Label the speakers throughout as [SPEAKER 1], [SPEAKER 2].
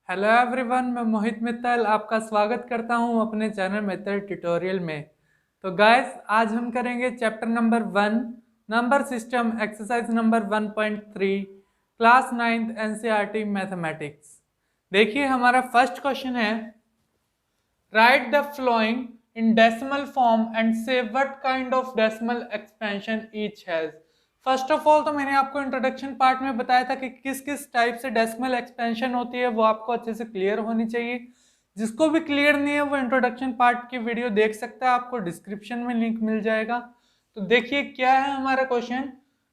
[SPEAKER 1] Hello everyone, मैं मोहित मित्तल आपका स्वागत करता हूं अपने चैनल मित्तल ट्यूटोरियल में। तो गाइस, आज हम करेंगे chapter number 1 number system exercise number 1.3 class 9th NCERT mathematics. देखिए, हमारा फर्स्ट क्वेश्चन है write the following in decimal form and say what kind of decimal expansion each has. First of all तो मैंने आपको introduction part में बताया था कि किस किस टाइप से डेसिमल एक्सपेंशन होती है, वो आपको अच्छे से क्लियर होनी चाहिए। जिसको भी क्लियर नहीं है वो इंट्रोडक्शन पार्ट की वीडियो देख सकता है, आपको डिस्क्रिप्शन में लिंक मिल जाएगा। तो देखिए क्या है हमारा question,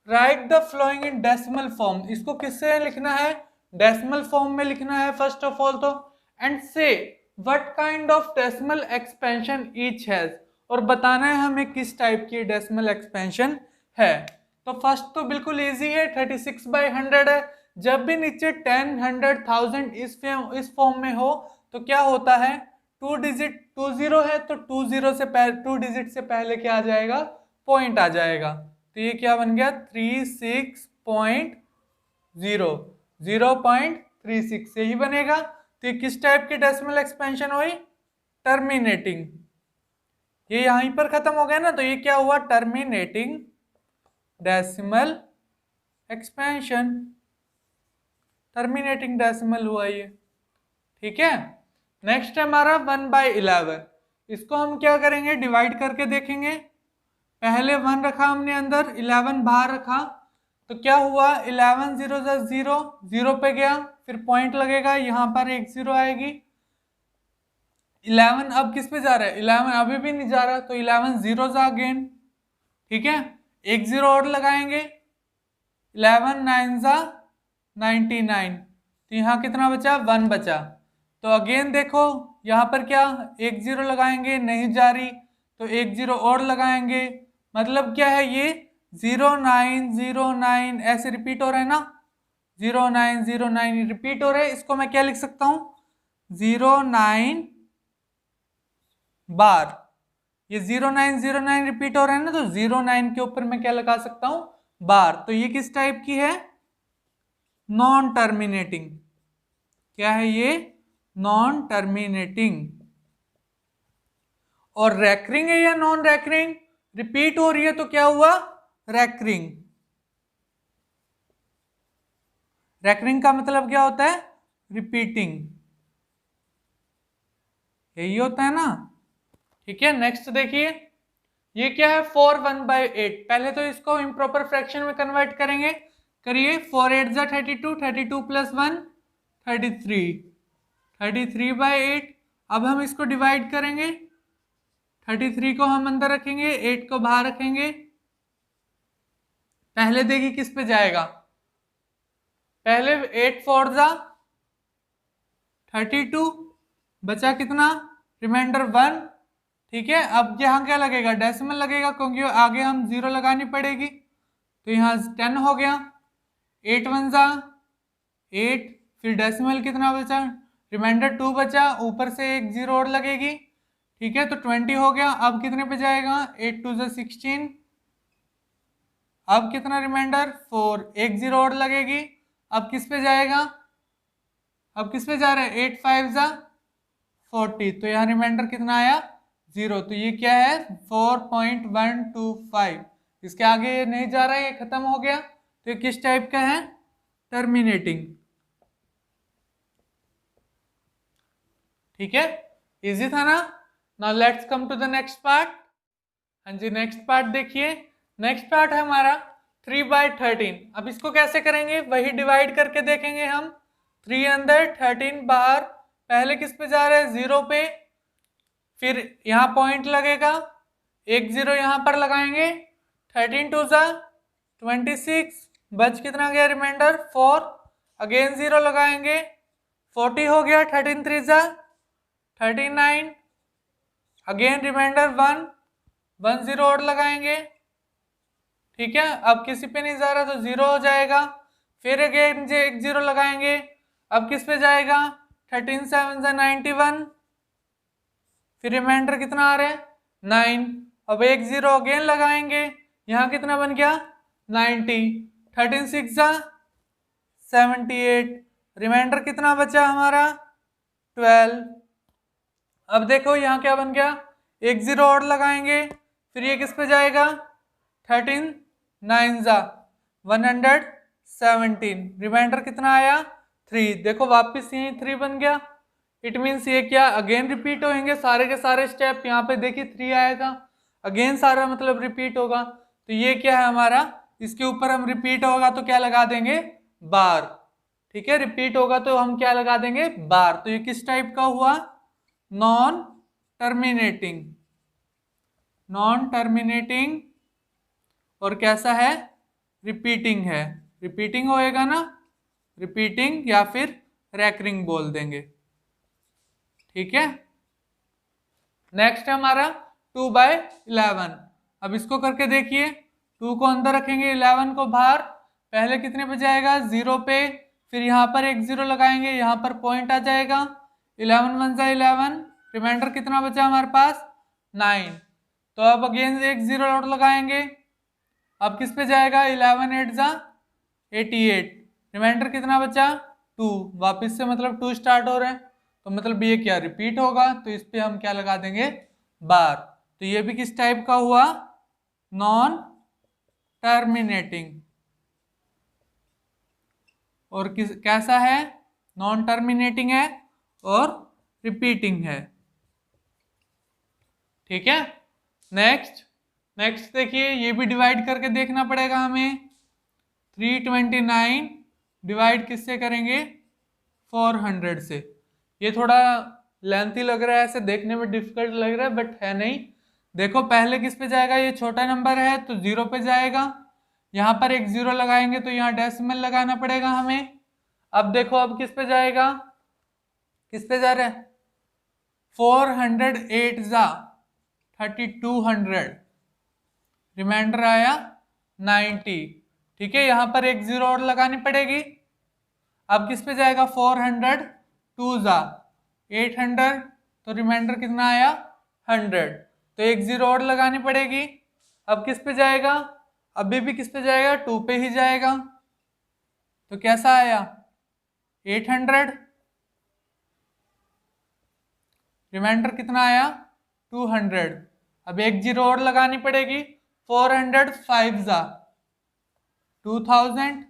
[SPEAKER 1] write the following in decimal form. इसको किससे लिखना है? डेसिमल फॉर्म में लिखना है फर्स्ट ऑफ ऑल तो। And say what kind of decimal expansion each has, और बताना है हमें किस टाइप की डेसिमल एक्सपेंशन है। तो फर्स्ट तो बिल्कुल इजी है, 36/100 है। जब भी नीचे 10, 100, 1000 इस फॉर्म में हो तो क्या होता है, 2 है तो 2 डिजिट से पहले क्या आ जाएगा, पॉइंट आ जाएगा। तो ये क्या बन गया, 0.36 यही बनेगा। तो ये किस टाइप की डेसिमल एक्सपेंशन हुई, टर्मिनेटिंग। ये यहीं पर खत्म हो गया ना, तो ये क्या हुआ, terminating decimal expansion. Terminating decimal हुआ ये, ठीक है। नेक्स्ट है हमारा 1/11। इसको हम क्या करेंगे, डिवाइड करके देखेंगे। पहले 1 रखा हमने अंदर, 11 बाहर रखा, तो क्या हुआ, 11 0 0, 0 पे गया, फिर पॉइंट लगेगा, यहाँ पर एक 0 आएगी। 11 अब किस पे जा रहा है, 11 अभी भी नहीं जा रहा, तो 11 0 अगेन, ठीक है। एक 0 और लगाएंगे, 11 9 99, तो यहाँ कितना बचा, 1 बचा। तो अगेन देखो यहाँ पर क्या, एक 0 लगाएंगे, नहीं जा रही, तो एक 0 और लगाएंगे। मतलब क्या है, ये 0909 ऐसे रिपीट हो रहा है ना, 0909 रिपीट हो रहे हैं। इसको मैं क्या लिख सकता हूँ, 09 बार। ये 0909 रिपीट हो रहा है ना, तो 09 के ऊपर मैं क्या लगा सकता हूँ, बार। तो ये किस टाइप की है, नॉन टर्मिनेटिंग। क्या है ये, नॉन टर्मिनेटिंग। और रैकरिंग है या नॉन रैकरिंग, रिपीट हो रही है तो क्या हुआ, रैकरिंग। रैकरिंग का मतलब क्या होता है, रिपीटिंग, यही होता है ना, ठीक है। नेक्स्ट देखिए, ये क्या है, 4 1/8। पहले तो इसको इम्प्रॉपर फ्रैक्शन में कन्वर्ट करेंगे। करिए, 4 8 32, 32 + 1 33, 33/8। अब हम इसको डिवाइड करेंगे, 33 को हम अंदर रखेंगे, 8 को बाहर रखेंगे। पहले देखिए किस पे जाएगा, पहले 8 4 32, बचा कितना, रिमाइंडर 1, ठीक है। अब यहाँ क्या लगेगा, डेसिमल लगेगा, क्योंकि आगे हम 0 लगानी पड़ेगी। तो यहाँ 10 हो गया, 8 1 8, फिर डेसिमल कितना बचा, रिमाइंडर 2 बचा, ऊपर से एक 0 और लगेगी, ठीक है। तो 20 हो गया। अब कितने पे जाएगा, 8 2 16, अब कितना रिमाइंडर 4, एक 0 और लगेगी। अब किस पे जाएगा, अब किस पे जा रहा है, 8 5 40, तो यहाँ रिमाइंडर कितना आया, 0। तो ये क्या है, 4.125। इसके आगे ये नहीं जा रहा है, ये खत्म हो गया। तो ये किस टाइप का है, टर्मिनेटिंग, ठीक है। इजी था ना। Now let's come to the next part. हाँ जी, नेक्स्ट पार्ट देखिए। नेक्स्ट पार्ट है हमारा 3/13। अब इसको कैसे करेंगे, वही डिवाइड करके देखेंगे हम। 3 अंदर, 13 बाहर। पहले किस पे जा रहे हैं, 0 पे, फिर यहाँ पॉइंट लगेगा, एक 0 यहाँ पर लगाएंगे, 13 2 26, बच कितना गया, रिमाइंडर 4, अगेन 0 लगाएंगे, 40 हो गया, 13 3 39, अगेन रिमाइंडर 1 1 0 और लगाएंगे, ठीक है। अब किसी पे नहीं जा रहा तो 0 हो जाएगा, फिर अगेन एक 0 लगाएंगे। अब किस पे जाएगा, 13 7 91, फिर रिमाइंडर कितना आ रहा है, 9। अब एक 0 अगेन लगाएंगे, यहाँ कितना बन गया, 90, 13 6 78, रिमाइंडर कितना बचा हमारा 12। अब देखो यहाँ क्या बन गया, एक जीरो और लगाएंगे, फिर ये किस पे जाएगा 13 9 जा 117। रिमाइंडर कितना आया 3। देखो वापस यही 3 बन गया। इट मीन्स ये क्या अगेन रिपीट होंगे सारे के सारे स्टेप। यहाँ पे देखिए 3 आया था, अगेन सारा मतलब रिपीट होगा। तो ये क्या है हमारा, इसके ऊपर हम रिपीट होगा तो क्या लगा देंगे बार। ठीक है, रिपीट होगा तो हम क्या लगा देंगे बार। तो ये किस टाइप का हुआ, नॉन टर्मिनेटिंग। नॉन टर्मिनेटिंग और कैसा है, रिपीटिंग है। रिपीटिंग होएगा ना, रिपीटिंग या फिर रैकरिंग बोल देंगे। ठीक है, नेक्स्ट है हमारा 2/11। अब इसको करके देखिए, 2 को अंदर रखेंगे 11 को बाहर। पहले कितने पे जाएगा 0 पे, फिर यहाँ पर एक 0 लगाएंगे, यहाँ पर पॉइंट आ जाएगा 11 1 जा 11। रिमाइंडर कितना बचा हमारे पास 9। तो अब अगेन एक 0 और लगाएंगे, अब किस पे जाएगा 11 8 जा 88। रिमाइंडर कितना बचा 2। वापस से मतलब 2 स्टार्ट हो रहे हैं, तो मतलब ये क्या रिपीट होगा, तो इस पे हम क्या लगा देंगे बार। तो ये भी किस टाइप का हुआ, नॉन टर्मिनेटिंग। और किस कैसा है, नॉन टर्मिनेटिंग है और रिपीटिंग है। ठीक है, नेक्स्ट देखिए, ये भी डिवाइड करके देखना पड़ेगा हमें। 329 डिवाइड किससे करेंगे 400 से। ये थोड़ा लेंथी लग रहा है, ऐसे देखने में डिफिकल्ट लग रहा है, बट है नहीं। देखो पहले किस पे जाएगा, ये छोटा नंबर है तो 0 पे जाएगा, यहाँ पर एक 0 लगाएंगे तो यहाँ डेसिमल लगाना पड़ेगा हमें। अब देखो अब किस पे जाएगा, किस पे जा रहा है 408 जा 3200। रिमाइंडर आया 90। ठीक है, यहाँ पर एक 0 और लगानी पड़ेगी। अब किस पे जाएगा 402 जा 800। तो रिमाइंडर कितना आया 100। तो एक 0 और लगानी पड़ेगी। अब किस पे जाएगा, अभी भी किस पे जाएगा 2 पे ही जाएगा। तो कैसा आया 800। रिमाइंडर कितना आया 200। अब एक 0 और लगानी पड़ेगी, 405 जा 2000।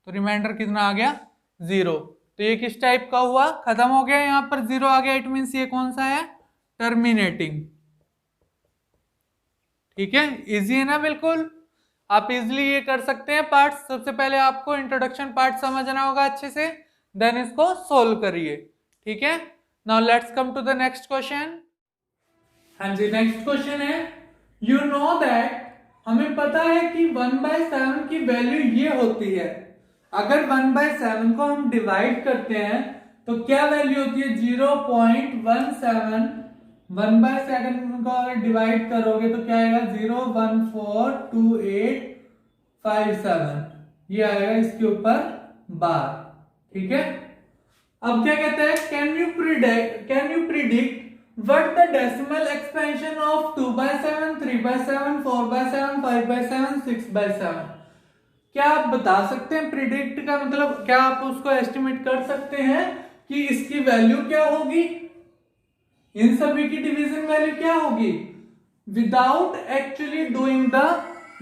[SPEAKER 1] तो रिमाइंडर कितना आ गया 0। तो ये किस टाइप का हुआ, खत्म हो गया, यहाँ पर 0 आ गया। इट मीन्स ये कौन सा है, टर्मिनेटिंग। ठीक है, इजी है ना बिल्कुल, आप इजिली ये कर सकते हैं पार्ट्स। सबसे पहले आपको इंट्रोडक्शन पार्ट समझना होगा अच्छे से, देन इसको सोल्व करिए। ठीक है, now let's come to the next question. हाँ जी, नेक्स्ट क्वेश्चन है, यू नो दैट, हमें पता है कि 1/7 की वैल्यू ये होती है। अगर 1/7 को हम डिवाइड करते हैं तो क्या वैल्यू होती है 0.17। 1/7 को अगर डिवाइड करोगे तो क्या आएगा 0.142857। ये आएगा इसके ऊपर बार। ठीक है, अब क्या कहता है, can you predict what the decimal expansion of 2/7, 3/7, 4/7, 5/7, 6/7। क्या आप बता सकते हैं, प्रिडिक्ट का मतलब क्या आप उसको एस्टिमेट कर सकते हैं कि इसकी वैल्यू क्या होगी, इन सभी की डिवीजन वैल्यू क्या होगी, without actually doing the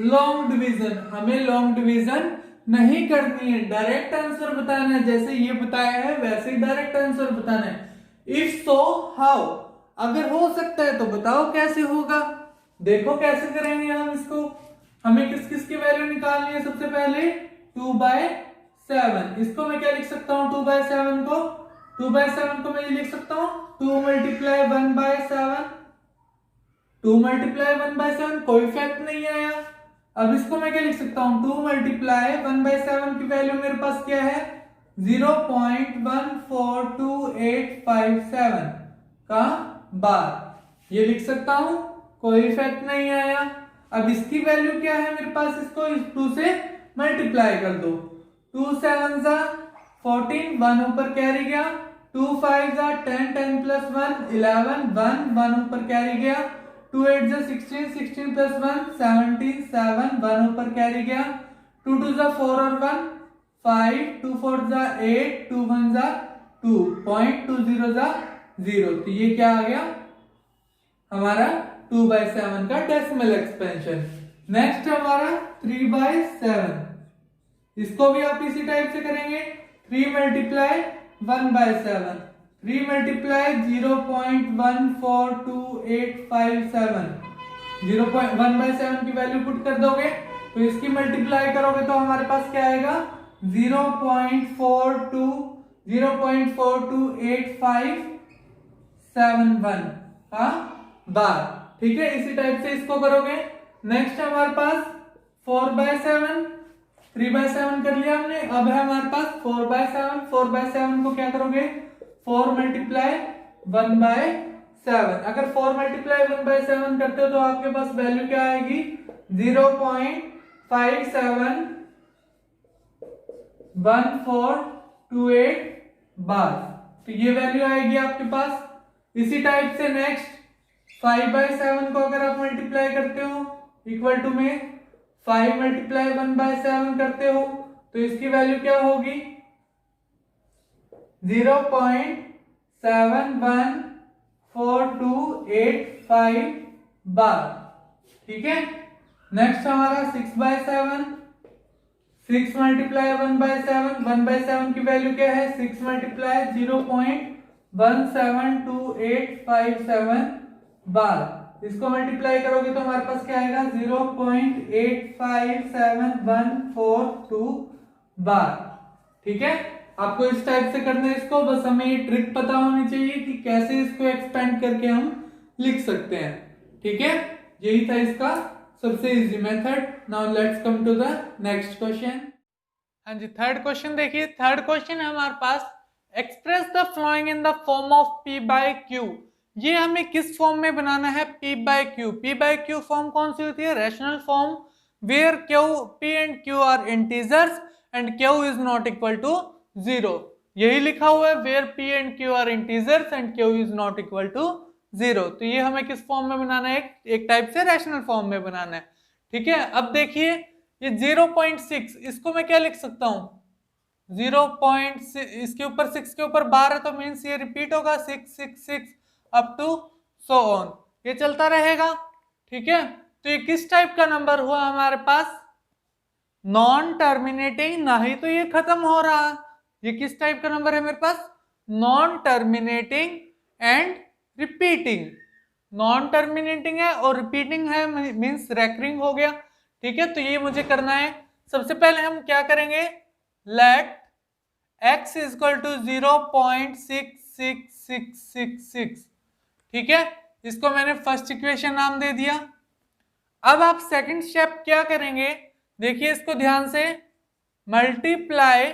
[SPEAKER 1] long division. हमें लॉन्ग डिवीजन नहीं करनी है, डायरेक्ट आंसर बताना है। जैसे ये बताया है वैसे ही डायरेक्ट आंसर बताना है। इफ सो हाउ, अगर हो सकता है तो बताओ कैसे होगा। देखो कैसे करेंगे हम इसको। हमें किस किस की वैल्यू निकालनी है, सबसे पहले 2/7। इसको मैं क्या लिख सकता हूँ 2/7 को, 2/7 को मैं ये लिख सकता हूँ 2 × 1/7। 2 × 1/7 कोई फैक्ट नहीं आया। अब इसको मैं क्या लिख सकता हूँ 2 × 1/7 की वैल्यू मेरे पास क्या है 0.14287 का बार, ये लिख सकता हूं, कोई इफेक्ट नहीं आया। अब इसकी वैल्यू क्या है मेरे पास, इसको 2 से मल्टीप्लाई कर दो। 2 7 जा 14, 1 ऊपर कैरी गया, 2 5 जा 10, 10 + 1 11, 1 ऊपर कैरी गया, 2 8 जा 16, 16 + 1 17, 7 1 ऊपर कैरी गया, 2 2 जा 4 और 1 5, 2 4 जा 8, 2 1 जा 2, 0.20 जा 0। तो ये क्या आ गया हमारा 2/7 का डेसिमल एक्सपेंशन। नेक्स्ट हमारा 3/7, इसको भी आप इसी टाइप से करेंगे। 3 मल्टीप्लाई 1/7, 3 मल्टीप्लाई 0.142857, 1/7 की वैल्यू पुट कर दोगे तो इसकी मल्टीप्लाई करोगे तो हमारे पास क्या आएगा 0.428571 का बार। ठीक है, इसी टाइप से इसको करोगे। नेक्स्ट हमारे पास 4/7, 3/7 कर लिया हमने। अब है हमारे पास 4/7, 4/7 को क्या करोगे 4 मल्टीप्लाई 1/7। अगर 4 मल्टीप्लाई 1/7 करते हो तो आपके पास वैल्यू क्या आएगी 0.571428 बार। तो ये वैल्यू आएगी आपके पास। इसी टाइप से नेक्स्ट 5/7 को अगर आप मल्टीप्लाई करते हो इक्वल टू में 5 मल्टीप्लाई 1/7 करते हो तो इसकी वैल्यू क्या होगी 0.714285 बार। ठीक है, नेक्स्ट हमारा 6/7, 6 मल्टीप्लाई 1/7, 1/7 की वैल्यू क्या है 6 मल्टीप्लाई 0.172857 बार। इसको मल्टीप्लाई करोगे तो हमारे पास क्या आएगा 0.857142 बार। ठीक है, आपको इस टाइप से करना है इसको, बस हमें ये ट्रिक पता होनी चाहिए कि कैसे इसको एक्सपेंड करके हम लिख सकते हैं। ठीक है, यही था इसका सबसे easy method. Now let's come to the next question. हाँ जी, थर्ड क्वेश्चन देखिए। थर्ड क्वेश्चन है हमारे पास express the following in the form of P/Q। ये हमें किस फॉर्म में बनाना है P/Q। P/Q फॉर्म कौन सी होती है rational form where Q, P and Q are integers and Q is not equal to 0। यही लिखा हुआ है where P and Q are integers and Q is not equal to 0। तो ये हमें किस फॉर्म में बनाना है एक टाइप से रैशनल फॉर्म में बनाना है। ठीक है, अब देखिए ये 0.6 इसको मैं क्या लिख सकता हूं 0.6, इसके ऊपर 6 के ऊपर बार है तो मीन्स ये रिपीट होगा 666 अप टू सो ऑन, ये चलता रहेगा। ठीक है, तो ये किस टाइप का नंबर हुआ हमारे पास नॉन टर्मिनेटिंग, ना ही तो ये खत्म हो रहा। ये किस टाइप का नंबर है मेरे पास non terminating and repeating. Non terminating है और रिपीटिंग है मीन्स रेकरिंग हो गया। ठीक है, तो ये मुझे करना है। सबसे पहले हम क्या करेंगे let x is equal to 0.66666। ठीक है, इसको मैंने फर्स्ट इक्वेशन नाम दे दिया। अब आप सेकंड स्टेप क्या करेंगे देखिए इसको ध्यान से, मल्टीप्लाई,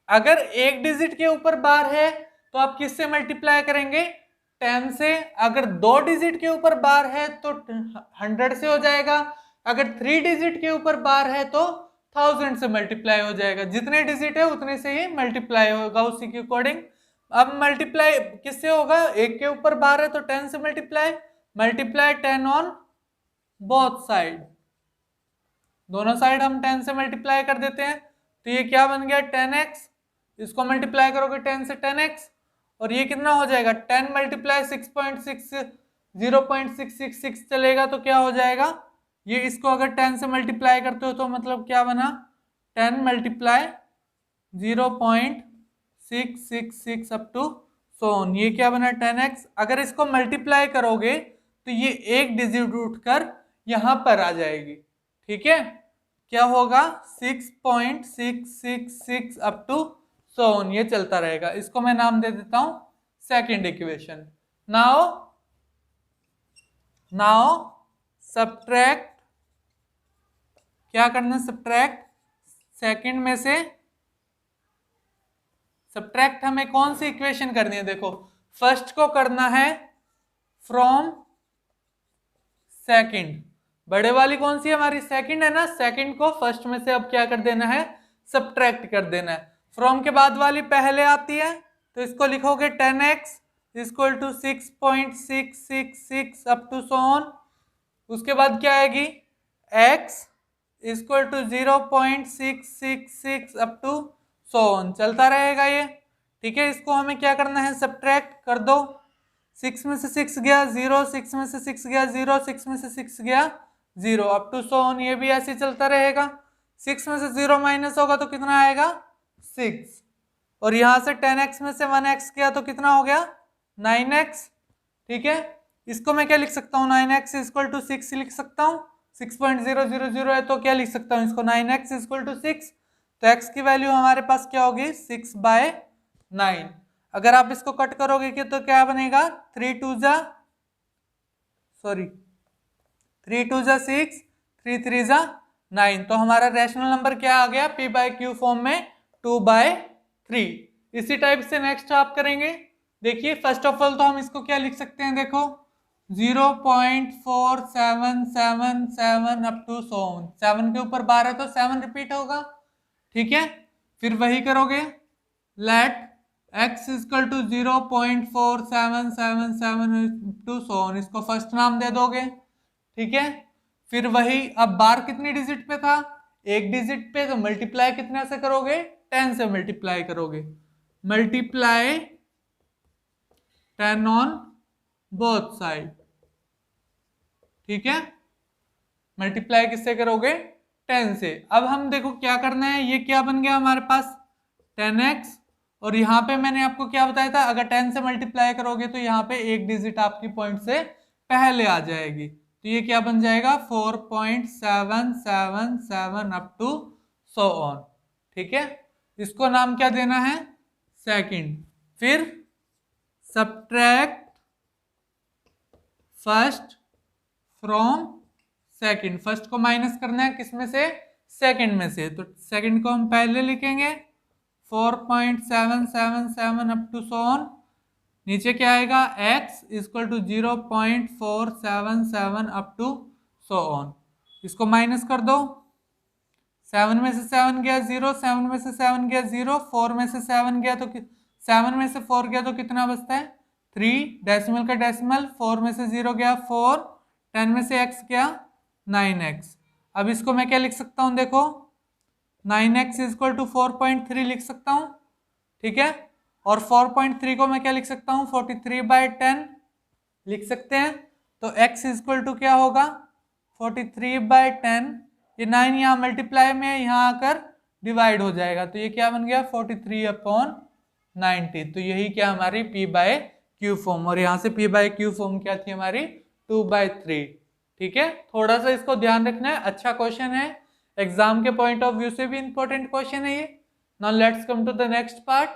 [SPEAKER 1] अगर एक डिजिट के ऊपर बार है तो आप किससे मल्टीप्लाई करेंगे 10 से। अगर 2 डिजिट के ऊपर बार है तो 100 से हो जाएगा। अगर 3 डिजिट के ऊपर बार है तो 1000 से मल्टीप्लाई हो जाएगा। जितने डिजिट है उतने से ही मल्टीप्लाई होगा उसी के अकॉर्डिंग। अब मल्टीप्लाई किससे होगा एक के ऊपर बार है तो 10 से मल्टीप्लाई 10 ऑन बोथ साइड, दोनों साइड हम 10 से मल्टीप्लाई कर देते हैं। तो ये क्या बन गया 10x, इसको मल्टीप्लाई करोगे 10 से 10x और ये कितना हो जाएगा 10 मल्टीप्लाई 6.6 0.666 चलेगा तो क्या हो जाएगा ये, इसको अगर 10 से मल्टीप्लाई करते हो तो मतलब क्या बना 10 multiply 0.666 up to so on, ये क्या बना 10x। अगर इसको मल्टीप्लाई करोगे तो ये एक डिजिट उठकर यहां पर आ जाएगी। ठीक है, क्या होगा 6.666 अप टू सो ऑन, ये चलता रहेगा। इसको मैं नाम दे देता हूं सेकंड इक्वेशन। नाउ सब्ट्रैक्ट, क्या करना सब्ट्रैक्ट सेकंड में से, सब्ट्रैक्ट हमें कौन सी इक्वेशन करनी है देखो, फर्स्ट को करना है फ्रॉम सेकंड, बड़े वाली कौन सी हमारी सेकंड है ना, सेकंड को फर्स्ट में से अब क्या कर देना है सब्ट्रैक्ट कर देना है। फ्रॉम के बाद वाली पहले आती है तो इसको लिखोगे 10x equal to 6.666 up to so on. उसके बाद क्या आएगी x equal to 0.666 up to so on, चलता रहेगा ये। ठीक है, इसको हमें क्या करना है, सब्ट्रैक्ट कर दो। 6 में से 6 गया 0, 6 में से 6 गया 0, 6 में से 6 गया 0 अप टू सो ऑन, ये भी ऐसे चलता रहेगा। 6 में से 0 माइनस होगा तो कितना आएगा 6, और यहाँ से 10x में से 1x गया तो कितना हो गया 9x। ठीक है, इसको मैं क्या लिख सकता हूँ, 9x इक्वल टू 6 लिख सकता हूँ। 6.000 है तो क्या लिख सकता हूँ इसको, 9x इक्वल टू 6। तो x की वैल्यू हमारे पास क्या होगी 6/9। अगर आप इसको कट करोगे कि तो क्या बनेगा 3 2 जा 6, 3 3 जा 9। तो हमारा रैशनल नंबर क्या आ गया p/q फॉर्म में 2/3। इसी टाइप से नेक्स्ट आप करेंगे। देखिए फर्स्ट ऑफ ऑल तो हम इसको क्या लिख सकते हैं, देखो 0.4777 अप टू 7 के ऊपर 12 तो 7 रिपीट होगा। ठीक है, फिर वही करोगे, लेट x इक्वल टू 0.4777 टू इसको फर्स्ट नाम दे दोगे। ठीक है, फिर वही, अब बार कितनी डिजिट पे था, एक डिजिट पे, तो मल्टीप्लाई कितने से करोगे 10 से मल्टीप्लाई करोगे, मल्टीप्लाई 10 ऑन बोथ साइड। ठीक है, मल्टीप्लाई किससे करोगे 10 से। अब हम देखो क्या करना है, ये क्या बन गया हमारे पास 10x, और यहाँ पे मैंने आपको क्या बताया था, अगर 10 से मल्टीप्लाई करोगे तो यहाँ पे एक डिजिट आपकी पॉइंट से पहले आ जाएगी, तो ये क्या बन जाएगा 4.777 अप टू सो ऑन। ठीक है, इसको नाम क्या देना है सेकंड। फिर subtract first from second, first को माइनस करना है किसमें से, सेकंड में से, तो सेकंड को हम पहले लिखेंगे 4.777 अप टू सो ऑन। नीचे क्या आएगा x equal to 0.477 up to so on. इसको माइनस कर दो, 7 में से 7 गया 0, 7 में से 7 गया 0, 4 में से 7 गया तो 7 में से 4 गया तो कितना बचता है 3, डेसिमल का डेसिमल, 4 में से 0 गया 4, 10 में से x गया 9x। अब इसको मैं क्या लिख सकता हूँ, देखो 9x इक्वल टू 4.3 लिख सकता हूँ। ठीक है, और 4.3 को मैं क्या लिख सकता हूँ 43/10 लिख सकते हैं। तो x इक्वल टू क्या होगा 43/10, ये 9 यहाँ मल्टीप्लाई में है, यहाँ आकर डिवाइड हो जाएगा, तो ये क्या बन गया 43/90। तो यही क्या हमारी p/q फॉर्म, और यहाँ से p/q फॉर्म क्या थी हमारी 2/3। ठीक है, थोड़ा सा इसको ध्यान रखना है, अच्छा क्वेश्चन है, एग्जाम के पॉइंट ऑफ व्यू से भी इंपॉर्टेंट क्वेश्चन है ये। Now let's come to the next part.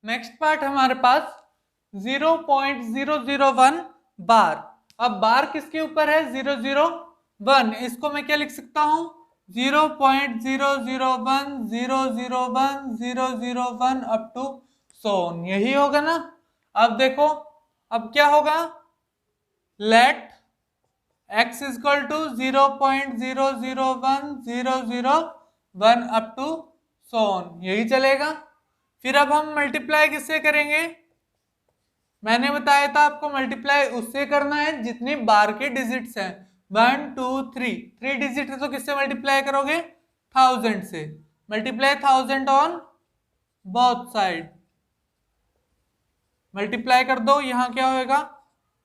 [SPEAKER 1] Next part हमारे पास 0.001 बार। अब बार किसके ऊपर है 001, इसको मैं क्या लिख सकता हूं 0.001001001 अप टू सोन, यही होगा ना। अब देखो अब क्या होगा, let x equal to 0.0010001 up to so on, यही चलेगा। फिर अब हम मल्टीप्लाई किससे करेंगे, मैंने बताया था आपको मल्टीप्लाई उससे करना है जितनी बार के डिजिट्स हैं, 1 2 3 डिजिट है तो किससे मल्टीप्लाई करोगे 1000 से, multiply 1000 on both side, multiply कर दो, यहाँ क्या होगा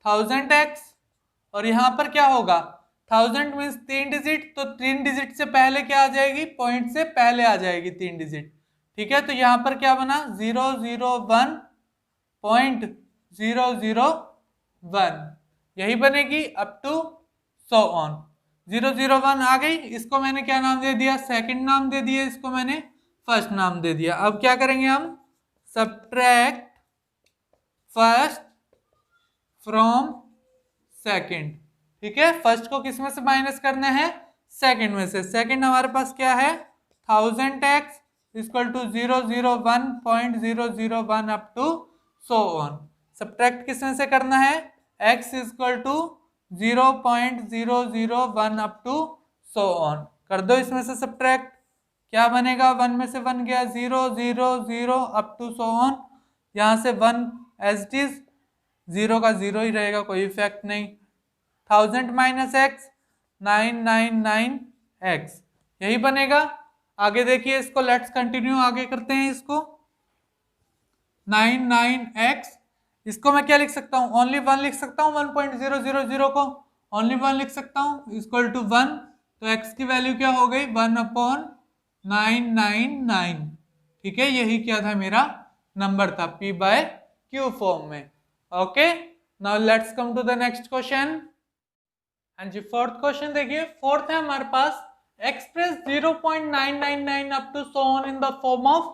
[SPEAKER 1] 1000x, और यहाँ पर क्या होगा 1000 मीन्स 3 डिजिट, तो 3 डिजिट से पहले क्या आ जाएगी, पॉइंट से पहले आ जाएगी 3 डिजिट। ठीक है, तो यहाँ पर क्या बना 001.001, यही बनेगी अप टू सो ऑन। 001 आ गई, इसको मैंने क्या नाम दे दिया, सेकंड नाम दे दिया, इसको मैंने फर्स्ट नाम दे दिया। अब क्या करेंगे हम, सब्ट्रैक्ट फर्स्ट फ्रॉम सेकंड। ठीक है, फर्स्ट को किस में से माइनस करना है, सेकंड में से। सेकंड हमारे पास क्या है 1000x equal to 001.001 up to so on. Subtract किस में से करना है, x equal to 0.001 up to so on, कर दो इसमें से सब्ट्रैक्ट, क्या बनेगा 1 में से 1 गया 0 0 0 अप टू सो ऑन, यहाँ से 1 एज इट इज, 0 का 0 ही रहेगा, कोई इफेक्ट नहीं। 1000 माइनस x 999 एक्स, यही बनेगा। आगे देखिए इसको, लेट्स कंटिन्यू, आगे करते हैं इसको। 9 इसको मैं क्या लिख सकता हूँ, ओनली 1 लिख सकता हूँ। 1.000 को ओनली 1 लिख सकता हूँ, इक्वल टू 1। तो x की वैल्यू क्या हो गई, 1/999। ठीक है, यही क्या था, मेरा नंबर था p/q फॉर्म में। Okay, now let's come to the next question. हाँ जी, फोर्थ क्वेश्चन देखिए। फोर्थ है हमारे पास, express 0.999 up to so on in the form of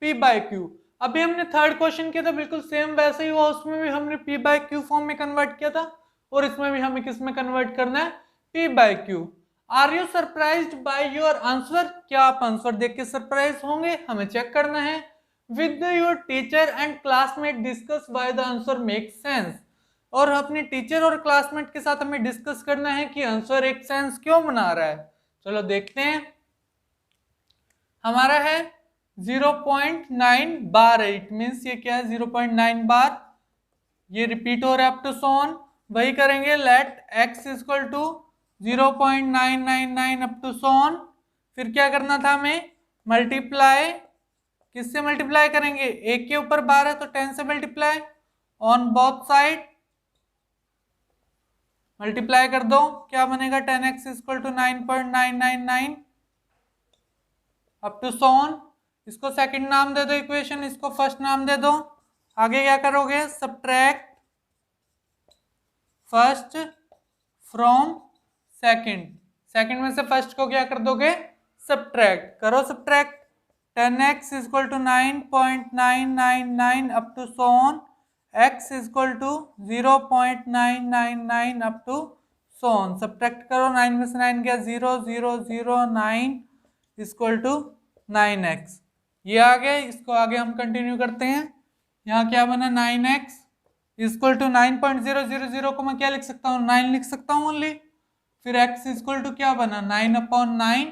[SPEAKER 1] p/q। अभी हमने थर्ड क्वेश्चन किया था, बिल्कुल सेम वैसे ही हुआ, उसमें भी हमने p/q फॉर्म में कन्वर्ट किया था, और इसमें भी हमें किस में कन्वर्ट करना है, p/q। Are you surprised by your answer, क्या आप आंसर देख के सरप्राइज होंगे, हमें चेक करना है। With your teacher and classmate discuss by the answer make sense, और अपने टीचर और क्लासमेट के साथ हमें डिस्कस करना है कि आंसर एक सेंस क्यों बना रहा है। चलो देखते हैं। हमारा है 0.9 बार है, इट मीन्स ये क्या है, 0.9 बार, ये रिपीट हो रहा है अप टू सोन। वही करेंगे, let x equal to 0.999 up to so on. फिर क्या करना था हमें, मल्टीप्लाई, किससे मल्टीप्लाई करेंगे, एक के ऊपर बार है तो 10 से multiply, on both side multiply कर दो, क्या बनेगा, 10x equal to 9.999 up to so on. इसको सेकंड नाम दे दो इक्वेशन, इसको फर्स्ट नाम दे दो। आगे क्या करोगे, subtract first from second, second में से फर्स्ट को क्या कर दोगे, सब्ट्रैक्ट करो, subtract 10x equal to 9.999 up to so on, x equal to 0.999 up to so on. Subtract करो, 9 में से 9 गया 0, 0, 0, 9 इक्वल टू 9x। ये आ गया, इसको आगे हम कंटिन्यू करते हैं। यहाँ क्या बना, 9x इक्वल टू 9.000 को मैं क्या लिख सकता हूँ, 9 लिख सकता हूँ ओनली। फिर x इक्वल टू क्या बना, 9/9।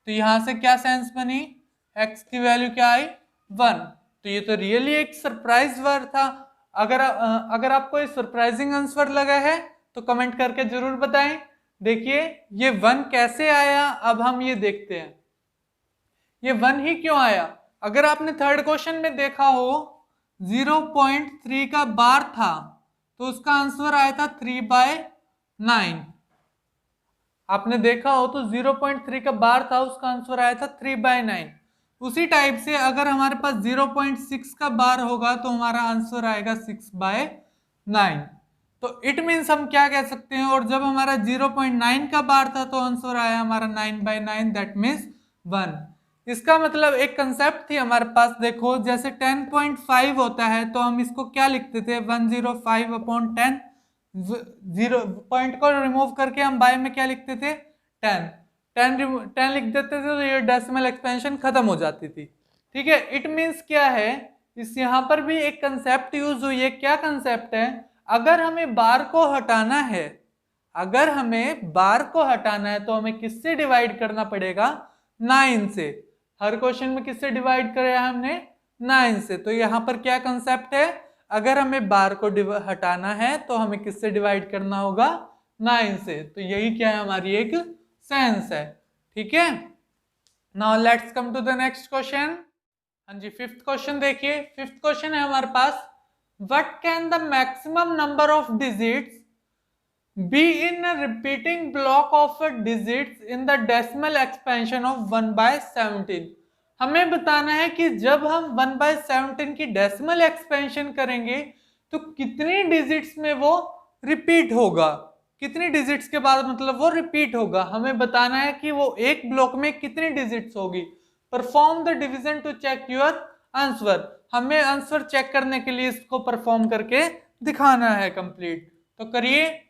[SPEAKER 1] तो यहाँ से क्या सेंस बनी, x की वैल्यू क्या आई, 1। तो ये तो रियली एक सरप्राइज वर्ड था। अगर आपको ये सरप्राइजिंग आंसर लगा है तो कमेंट करके जरूर बताएं। देखिए ये 1 कैसे आया, अब हम ये देखते हैं ये 1 ही क्यों आया। अगर आपने थर्ड क्वेश्चन में देखा हो 0.3 का बार था तो उसका आंसर आया था 3/9। आपने देखा हो तो 0.3 का बार था, उसका आंसर आया था 3/9। उसी टाइप से अगर हमारे पास 0.6 का बार होगा तो हमारा आंसर आएगा 6/9। तो इट मीन्स हम क्या कह सकते हैं, और जब हमारा 0.9 का बार था तो आंसर आया हमारा 9/9, दैट मीन्स 1। इसका मतलब एक कंसेप्ट थी हमारे पास, देखो जैसे 10.5 होता है तो हम इसको क्या लिखते थे, 105/10। 0 पॉइंट को रिमूव करके हम बाय में क्या लिखते थे, 10 10 लिख देते थे, तो ये डेसिमल एक्सपेंशन खत्म हो जाती थी। ठीक है, इट मीन्स क्या है, इस यहाँ पर भी एक कंसेप्ट यूज हुई है। क्या कंसेप्ट है, अगर हमें बार को हटाना है, अगर हमें बार को हटाना है तो हमें किससे डिवाइड करना पड़ेगा, 9 से। हर क्वेश्चन में किससे डिवाइड कराया हमने, 9 से। तो यहाँ पर क्या कंसेप्ट है, अगर हमें बार को हटाना है तो हमें किससे डिवाइड करना होगा, 9 से। तो यही क्या है, हमारी एक सेंस है। ठीक है, now let's come to the next question. हाँ जी, फिफ्थ क्वेश्चन देखिए। फिफ्थ क्वेश्चन है हमारे पास, what can the maximum number of digits be in a repeating block of digits in the decimal expansion of 1/17। हमें बताना है कि जब हम 1/17 की डेसिमल एक्सपेंशन करेंगे तो कितनी डिजिट्स में वो रिपीट होगा, कितनी डिजिट्स के बाद मतलब वो रिपीट होगा। हमें बताना है कि वो एक ब्लॉक में कितनी डिजिट्स होगी। Perform the division to check your answer. हमें आंसर चेक करने के लिए इसको परफॉर्म करके दिखाना है कंप्लीट। तो करिए,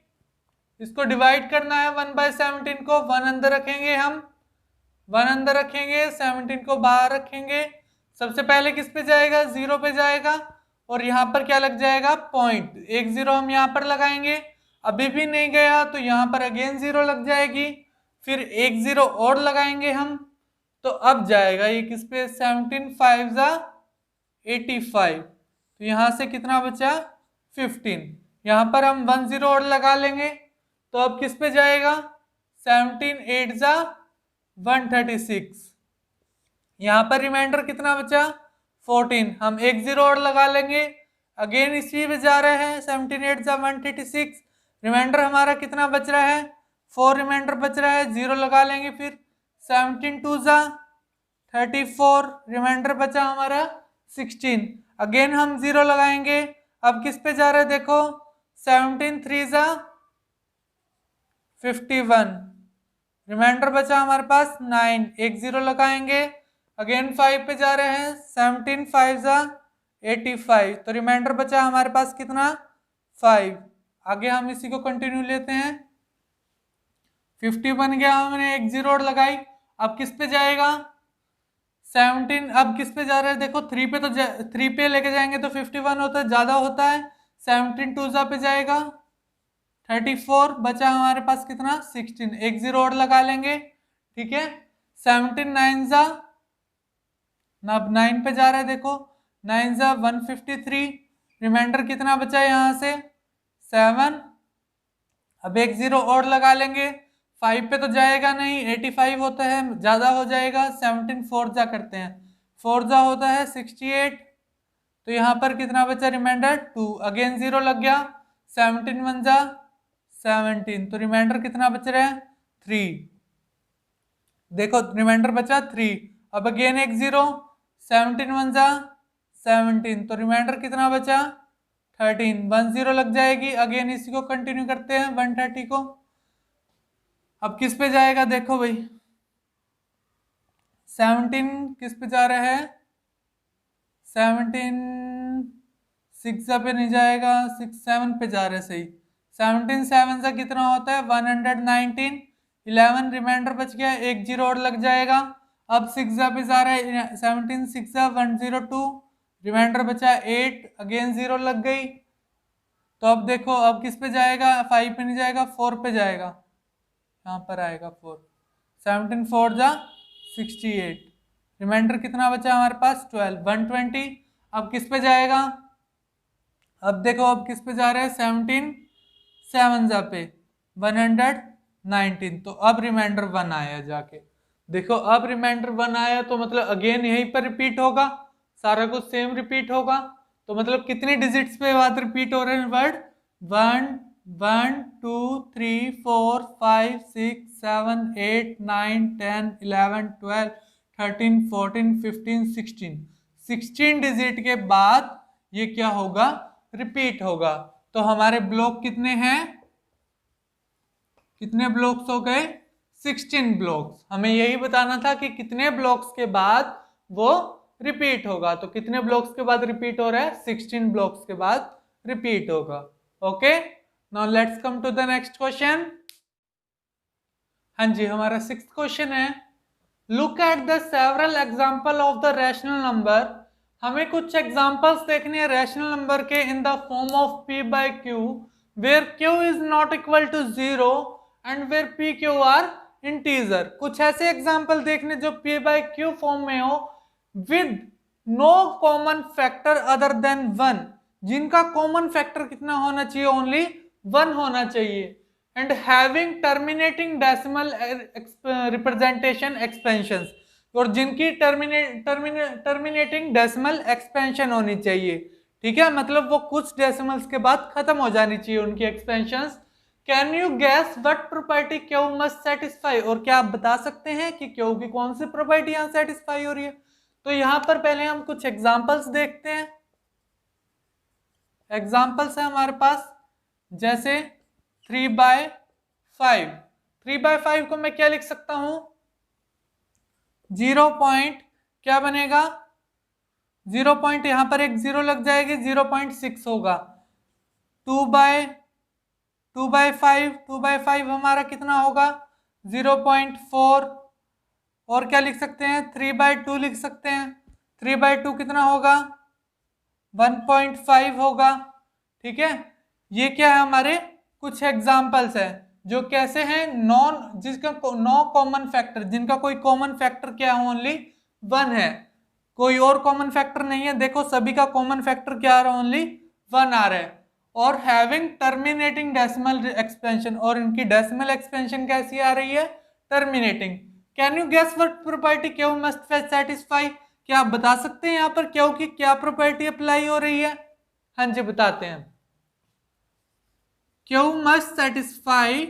[SPEAKER 1] इसको डिवाइड करना है 1/17 को। 1 अंदर रखेंगे, हम 1 अंदर रखेंगे, 17 को बाहर रखेंगे। सबसे पहले किस पे जाएगा, 0 पे जाएगा, और यहाँ पर क्या लग जाएगा, पॉइंट, एक 0 हम यहाँ पर लगाएंगे। अभी भी नहीं गया तो यहाँ पर अगेन 0 लग जाएगी, फिर एक 0 और लगाएंगे हम, तो अब जाएगा ये किस पे, 17 5 जा 85। तो यहाँ से कितना बचा, 15। यहाँ पर हम 1 0 और लगा लेंगे तो अब किस पे जाएगा, 17 8 जा 136। यहाँ पर रिमाइंडर कितना बचा 14। हम एक जीरो और लगा लेंगे, अगेन इसी पे जा रहे हैं। 17 8 जा 136, रिमाइंडर हमारा कितना बच रहा है 4 रिमाइंडर बच रहा है, जीरो लगा लेंगे। फिर 17 2 जा 34, रिमाइंडर बचा हमारा 16, अगेन हम जीरो लगाएंगे। अब किस पे जा रहे हैं देखो 17 3 जा 51, रिमाइंडर बचा हमारे पास 9, एक जीरो लगाएंगे। अगेन 5 पे जा रहे हैं 17 5 जा 85, तो रिमाइंडर बचा हमारे पास कितना 5। आगे हम इसी को कंटिन्यू लेते हैं। 50 बन गया, हमने एक जीरो और लगाई। अब किस पे जाएगा 17, अब किस पे जा रहे हैं देखो 3 पे, तो 3 पे लेके जाएंगे तो 51 होता है, ज्यादा होता है। 17 2 जा पे जाएगा 34, बचा हमारे पास कितना 16, एक जीरो और लगा लेंगे। ठीक है, 17 9 जा, अब 9 पे जा रहा है देखो 9 जा 153, रिमाइंडर कितना बचा है यहाँ से 7, अब एक जीरो और लगा लेंगे। 5 पे तो जाएगा नहीं, 85 होता है, ज्यादा हो जाएगा। 17 4 जा करते हैं, 4 जा होता है 68, तो यहाँ पर कितना बचा रिमाइंडर 2, अगेन जीरो लग गया। 17 1 जा 17, तो रिमाइंडर कितना बच रहा है 3, देखो रिमाइंडर बचा 3। अब अगेन एक जीरो, 17 1 जा 17, तो रिमाइंडर कितना बचा 13, 1 जीरो लग जाएगी। अगेन इसी को कंटिन्यू करते हैं 130 को। अब किस पे जाएगा देखो भाई 17 किस पे जा रहा है 17 6 पे नहीं जाएगा, 6 7 पे जा रहे सही। 17 7 से कितना होता है 119, 11 रिमाइंडर बच गया, एक जीरो और लग जाएगा। अब 6 पे जा रहा है 17 6 102, रिमाइंडर बचा 8, अगेन जीरो लग गई। तो अब देखो अब किस पे जाएगा 5 पे नहीं जाएगा, 4 पे जाएगा, यहाँ पर आएगा 4। 17 4 जा 68, रिमाइंडर कितना बचा हमारे पास 12 120। अब किस पे जाएगा, अब देखो अब किस पे जा रहे हैं 17 7 जा पे 119, तो अब रिमाइंडर 1 आया जाके। देखो अब रिमाइंडर 1 आया तो मतलब अगेन यहीं पर रिपीट होगा, सारा कुछ सेम रिपीट होगा। तो मतलब कितनी डिजिट्स पे बात रिपीट हो रहे हैं वर्ड 1 1 2 3 4 5 6 7 8 9 10 11 12 13 14 15 16, 16 डिजिट के बाद ये क्या होगा रिपीट होगा। तो हमारे ब्लॉक कितने हैं, कितने ब्लॉक्स हो गए 16 ब्लॉक्स। हमें यही बताना था कि कितने ब्लॉक्स के बाद वो रिपीट होगा। तो कितने ब्लॉक्स के बाद रिपीट हो रहा है 16 ब्लॉक्स के बाद रिपीट होगा। Okay, now let's come to the next question. हाँ जी, हमारा 6th क्वेश्चन है look at the several example of the rational number. हमें कुछ एग्जाम्पल्स देखने हैं रैशनल नंबर के in the form of p by q where q is not equal to 0 and where p q are integer. कुछ ऐसे example देखने जो p by q form में हो with no common factor other than 1, जिनका common factor कितना होना चाहिए ओनली 1 होना चाहिए, and having terminating decimal representation expansions, और जिनकी टर्मिनेटिंग डेसिमल एक्सपेंशन होनी चाहिए। ठीक है, मतलब वो कुछ डेसिमल्स के बाद खत्म हो जानी चाहिए उनकी expansions. Can you gas what property Q must satisfy, और क्या आप बता सकते हैं कि क्यू की कौन सी प्रॉपर्टी यहाँ सेटिस्फाई हो रही है। तो यहाँ पर पहले हम कुछ एग्जांपल्स देखते हैं। एग्जांपल्स है हमारे पास जैसे 3/5। 3/5 को मैं क्या लिख सकता हूं 0 पॉइंट क्या बनेगा 0 पॉइंट, यहां पर एक जीरो लग जाएगी 0.6 होगा। 2/5 हमारा कितना होगा 0.4, और क्या लिख सकते हैं 3/2 लिख सकते हैं। 3/2 कितना होगा 1.5 होगा। ठीक है, ये क्या है हमारे कुछ एग्जाम्पल्स है जो कैसे हैं जिसका नो कॉमन फैक्टर, जिनका कोई कॉमन फैक्टर क्या है ओनली 1 है, कोई और कॉमन फैक्टर नहीं है। देखो सभी का कॉमन फैक्टर क्या आ रहा है ओनली 1 आ रहा है। और हैविंग टर्मिनेटिंग डेसिमल एक्सपेंशन, और इनकी डेसिमल एक्सपेंशन कैसी आ रही है, terminating. Can you guess what property Q must satisfy? क्या आप बता सकते हैं यहाँ पर क्यू की क्या प्रॉपर्टी अप्लाई हो रही है? हाँ जी बताते हैं। Q must satisfy,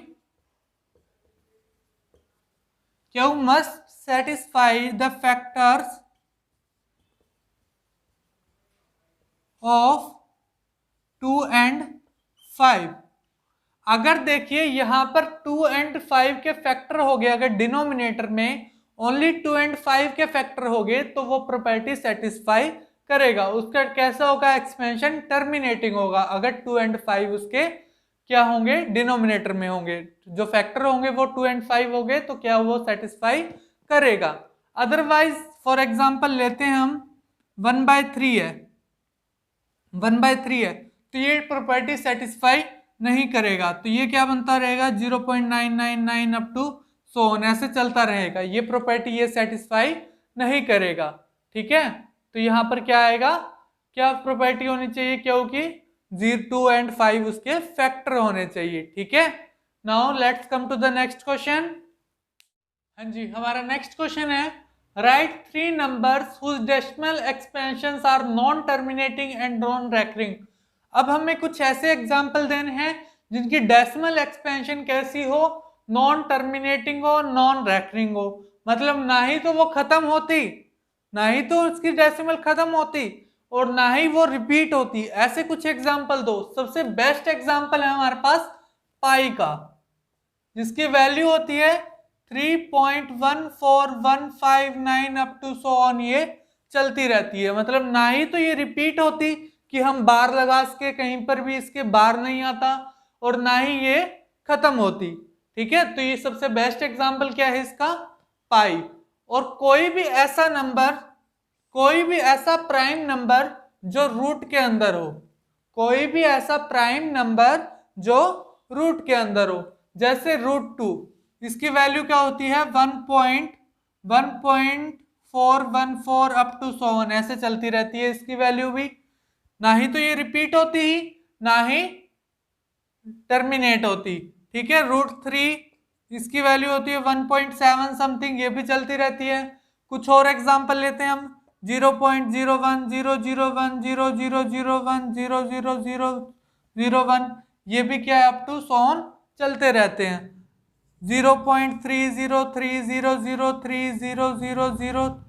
[SPEAKER 1] Q must satisfy the factors of 2 and 5। अगर देखिए यहां पर 2 and 5 के फैक्टर हो गए, अगर डिनोमिनेटर में ओनली 2 and 5 के फैक्टर हो गए तो वो प्रॉपर्टी सेटिस्फाई करेगा। उसका कैसा होगा, एक्सपेंशन टर्मिनेटिंग होगा। अगर 2 and 5 उसके क्या होंगे, डिनोमिनेटर में होंगे, जो फैक्टर होंगे वो 2 and 5 हो गए तो क्या वो सेटिस्फाई करेगा। अदरवाइज फॉर एग्जांपल लेते हैं हम 1/3 है, 1/3 है तो ये प्रॉपर्टी सेटिस्फाई नहीं करेगा। तो ये क्या बनता रहेगा, 0.999 अप टू सो ऑन, ऐसे चलता रहेगा। ये प्रॉपर्टी ये सेटिस्फाई नहीं करेगा। ठीक है, तो यहाँ पर क्या आएगा, क्या प्रॉपर्टी होनी चाहिए, क्योंकि 2 and 5 उसके फैक्टर होने चाहिए। ठीक है, now let's come to the next question. हाँ जी, हमारा नेक्स्ट क्वेश्चन है write 3 numbers whose decimal expansions are non terminating and non recurring. अब हमें कुछ ऐसे एग्जांपल देने हैं जिनकी डेसिमल एक्सपेंशन कैसी हो, नॉन टर्मिनेटिंग हो, नॉन रेकरिंग हो, मतलब ना ही तो वो खत्म होती, ना ही तो उसकी डेसिमल खत्म होती और ना ही वो रिपीट होती। ऐसे कुछ एग्जांपल दो। सबसे बेस्ट एग्जांपल है हमारे पास पाई का, जिसकी वैल्यू होती है 3.14159 अप टू सो ऑन, ये चलती रहती है। मतलब ना ही तो ये रिपीट होती कि हम बार लगा के कहीं पर भी इसके बार नहीं आता, और ना ही ये खत्म होती। ठीक है, तो ये सबसे बेस्ट एग्जांपल क्या है इसका, पाई। और कोई भी ऐसा नंबर, कोई भी ऐसा प्राइम नंबर जो रूट के अंदर हो, कोई भी ऐसा प्राइम नंबर जो रूट के अंदर हो, जैसे √2, इसकी वैल्यू क्या होती है 1.414 अप टू सो ऑन, ऐसे चलती रहती है इसकी वैल्यू भी। ना ही तो ये रिपीट होती ही, ना ही टर्मिनेट होती। ठीक है, √3 इसकी वैल्यू होती है 1.7 समथिंग, ये भी चलती रहती है। कुछ और एग्जांपल लेते हैं हम, 0.010000100001, ये भी क्या है अप टू सो ऑन चलते रहते हैं। 0.3030030000,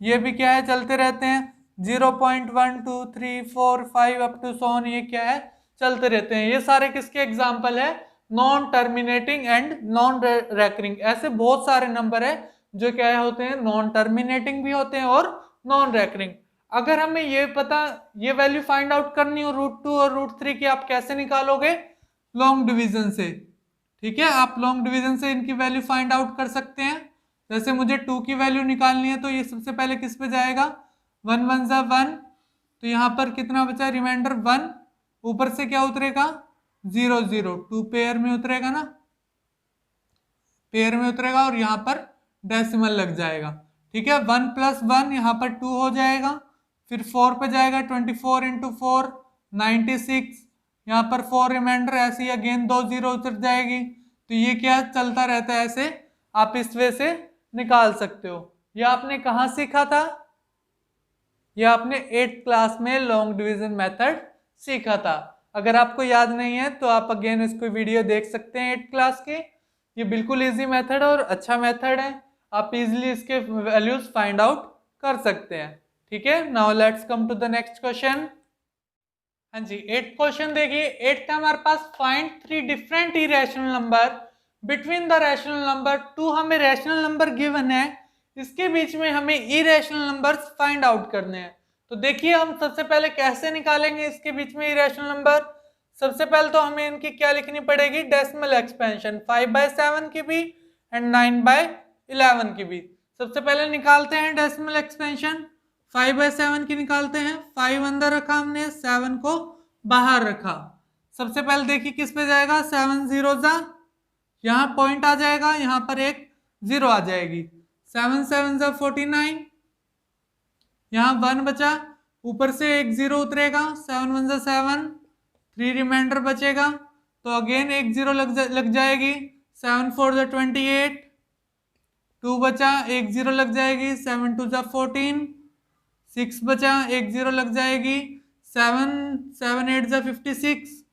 [SPEAKER 1] ये भी क्या है चलते रहते हैं। 0.1234 अप टू सो ऑन, ये क्या है चलते रहते हैं। ये सारे किसके एग्जाम्पल है, non terminating and non recurring. ऐसे बहुत सारे नंबर है जो क्या होते हैं, नॉन टर्मिनेटिंग भी होते हैं और नॉन रेकरिंग। अगर हमें ये पता, ये वैल्यू फाइंड आउट करनी हो √2 और √3 की, आप कैसे निकालोगे, लॉन्ग डिवीजन से। ठीक है, आप लॉन्ग डिवीजन से इनकी वैल्यू फाइंड आउट कर सकते हैं। जैसे मुझे 2 की वैल्यू निकालनी है तो ये सबसे पहले किस पे जाएगा, 1 1 जा 1, तो यहाँ पर कितना बचा, रिमाइंडर 1, ऊपर से क्या उतरेगा 0 0, 2 पेयर में उतरेगा ना, पेयर में उतरेगा और यहाँ पर डेसिमल लग जाएगा। ठीक है, 1 + 1 यहाँ पर 2 हो जाएगा, फिर 4 पे जाएगा, 24 × 4 96, यहाँ पर 4 रिमाइंडर, ऐसे ही अगेन 2 0 उतर जाएगी। तो ये क्या चलता रहता है, ऐसे आप इस वे से निकाल सकते हो। ये आपने कहाँ सीखा था, ये आपने 8th क्लास में लॉन्ग डिवीजन मेथड सीखा था। अगर आपको याद नहीं है तो आप अगेन इसको वीडियो देख सकते हैं 8th क्लास के। ये बिल्कुल इजी मेथड और अच्छा मेथड है, आप इजीली इसके वैल्यूज फाइंड आउट कर सकते हैं। ठीक है, now let's come to the next question. हाँ जी, 8th क्वेश्चन देखिए। 8th का हमारे पास find 3 different irrational number between the rational number 2। हमें रैशनल नंबर गिवन है, इसके बीच में हमें इरेशनल नंबर्स फाइंड आउट करने हैं। तो देखिए हम सबसे पहले कैसे निकालेंगे इसके बीच में इरेशनल नंबर। सबसे पहले तो हमें इनकी क्या लिखनी पड़ेगी, डेसिमल एक्सपेंशन, 5/7 की भी एंड 9/11 की भी। सबसे पहले निकालते हैं डेसिमल एक्सपेंशन, 5/7 की निकालते हैं। 5 अंदर रखा हमने, 7 को बाहर रखा। सबसे पहले देखिए किस पे जाएगा, 7 0 जा, यहाँ पॉइंट आ जाएगा, यहाँ पर एक 0 आ जाएगी। 7 7 जा 49, यहाँ 1 बचा, ऊपर से एक 0 उतरेगा, 7 1 जा 7, 3 रिमाइंडर बचेगा, तो अगेन एक जीरो लग जाएगी, 7 4 जा 28, 2 बचा, एक जीरो लग जाएगी, 7 2 जा 14, 6 बचा, एक जीरो लग जाएगी, 7 7 8 जा 56,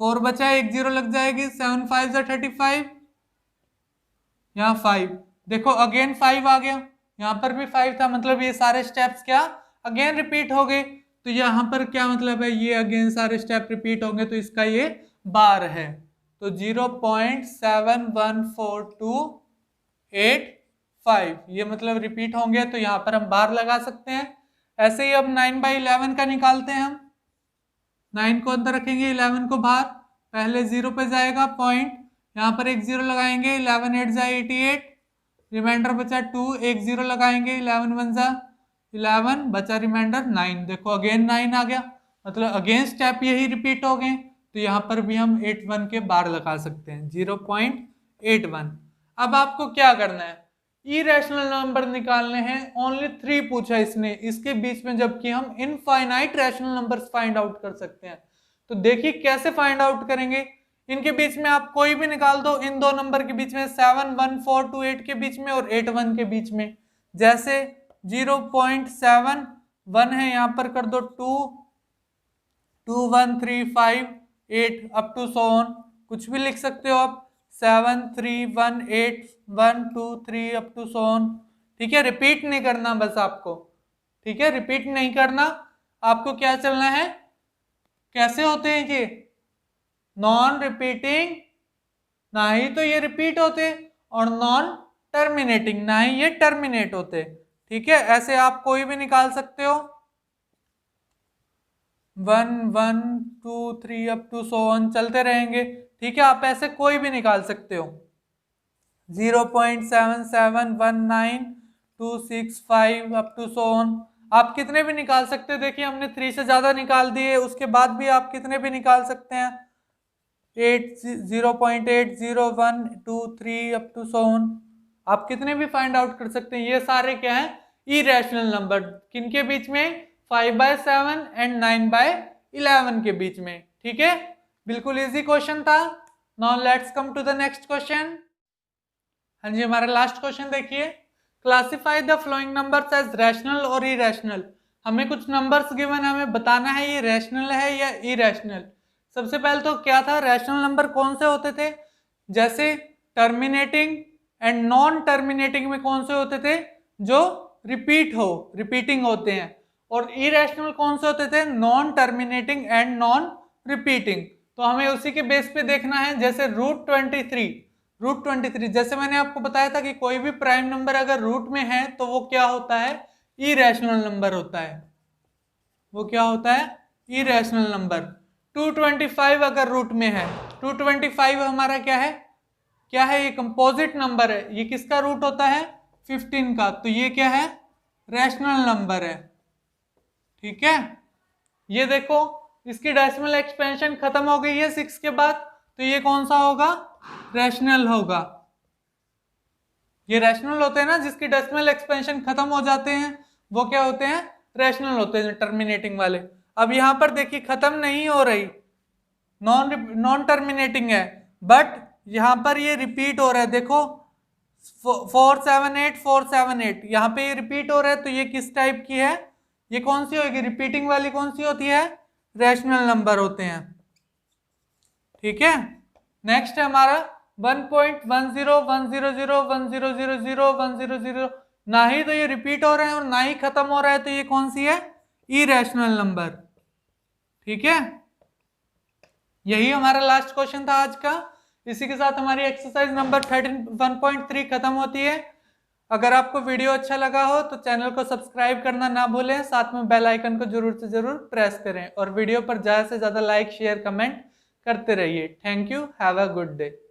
[SPEAKER 1] 4 बचा, एक जीरो लग जाएगी, 7 5 जा 35, यहाँ 5, देखो अगेन 5 आ गया, यहाँ पर भी 5 था, मतलब ये सारे स्टेप्स क्या अगेन रिपीट हो गए। तो यहाँ पर क्या मतलब है, ये अगेन सारे स्टेप रिपीट होंगे, तो इसका ये बार है, तो 0.714285 ये मतलब रिपीट होंगे, तो यहाँ पर हम बार लगा सकते हैं। ऐसे ही अब 9/11 का निकालते हैं हम, 9 को अंदर रखेंगे, 11 को बाहर, पहले 0 पे जाएगा पॉइंट, यहाँ पर एक जीरो लगाएंगे, 11 8 जा 88, रिमाइंडर बचा 2, एक जीरो लगाएंगे, 11 1 जा 11, बचा रिमाइंडर 9, देखो अगेन 9 आ गया, मतलब अगेन स्टेप यही रिपीट हो गए, तो यहाँ पर भी हम 81 के बार लगा सकते हैं, 0.81। अब आपको क्या करना है, इरेशनल नंबर निकालने हैं, ओनली 3 पूछा इसने इसके बीच में, जबकि हम infinite rational numbers find out कर सकते हैं। तो देखिए कैसे फाइंड आउट करेंगे, इनके बीच में आप कोई भी निकाल दो, इन दो नंबर के बीच में 7 1 4 2 8 के बीच में और 8 1 के बीच में, जैसे 0.71 है, यहाँ पर कर दो 2 2 1 3 5 8 अप टू सो ऑन, कुछ भी लिख सकते हो आप, 7 3 1 8 1 2 3 अप टू सो ऑन। ठीक है, रिपीट नहीं करना बस आपको, ठीक है, रिपीट नहीं करना आपको, क्या चलना है, कैसे होते हैं ये नॉन रिपीटिंग, ना ही तो ये रिपीट होते, और नॉन टर्मिनेटिंग, ना ही ये टर्मिनेट होते। ठीक है, ऐसे आप कोई भी निकाल सकते हो, 1 1 2 3 अप टू सो ऑन चलते रहेंगे। ठीक है, आप ऐसे कोई भी निकाल सकते हो, 0.771926 अप टू सो ऑन, आप कितने भी निकाल सकते हो। देखिए हमने 3 से ज्यादा निकाल दिए, उसके बाद भी आप कितने भी निकाल सकते हैं, 0.8012 अप टू सो ऑन, आप कितने भी फाइंड आउट कर सकते हैं। ये सारे क्या है, इरेशनल नंबर, किनके बीच में, 5/7 एंड 9/11 के बीच में। ठीक है, बिल्कुल इजी क्वेश्चन था। Now let's come to the next question. हाँ जी, हमारा लास्ट क्वेश्चन देखिए, classify the following numbers as rational और इरेशनल। हमें कुछ नंबर्स गिवन है, हमें बताना है ये रैशनल है या इरेशनल। सबसे पहले तो क्या था, रैशनल नंबर कौन से होते थे, जैसे टर्मिनेटिंग एंड नॉन टर्मिनेटिंग में कौन से होते थे, जो रिपीटिंग होते हैं, और इरेशनल कौन से होते थे, non terminating and non repeating. तो हमें उसी के बेस पे देखना है, जैसे √23 जैसे मैंने आपको बताया था कि कोई भी प्राइम नंबर अगर रूट में है तो वो क्या होता है, इरेशनल नंबर होता है, वो क्या होता है, इरेशनल नंबर। 225 अगर रूट में है, 225 हमारा क्या है, ये कंपोजिट नंबर है, ये किसका रूट होता है, 15 का, तो ये क्या है, रैशनल नंबर है। ठीक है, ये देखो इसकी डेसिमल एक्सपेंशन खत्म हो गई है 6 के बाद, तो ये कौन सा होगा, रैशनल होगा। ये रैशनल होते हैं ना, जिसकी डेसिमल एक्सपेंशन खत्म हो जाते हैं, वो क्या होते हैं, रैशनल होते हैं, टर्मिनेटिंग वाले। अब यहां पर देखिए खत्म नहीं हो रही, नॉन टर्मिनेटिंग है, बट यहां पर ये रिपीट हो रहा है, देखो 478 यहाँ पे ये रिपीट हो रहा है, तो ये किस टाइप की है, ये कौन सी होगी, रिपीटिंग वाली कौन सी होती है, रैशनल नंबर होते हैं। ठीक है, नेक्स्ट है हमारा 1.10100010001000 ना ही तो ये रिपीट हो रहे हैं और ना ही खत्म हो रहा है, तो ये कौन सी है, इरेशनल नंबर। ठीक है, यही हमारा लास्ट क्वेश्चन था आज का। इसी के साथ हमारी एक्सरसाइज नंबर 1.3 खत्म होती है। अगर आपको वीडियो अच्छा लगा हो तो चैनल को सब्सक्राइब करना ना भूलें, साथ में बेल आइकन को जरूर से जरूर प्रेस करें, और वीडियो पर ज़्यादा से ज़्यादा लाइक शेयर कमेंट करते रहिए। Thank you, have a good day.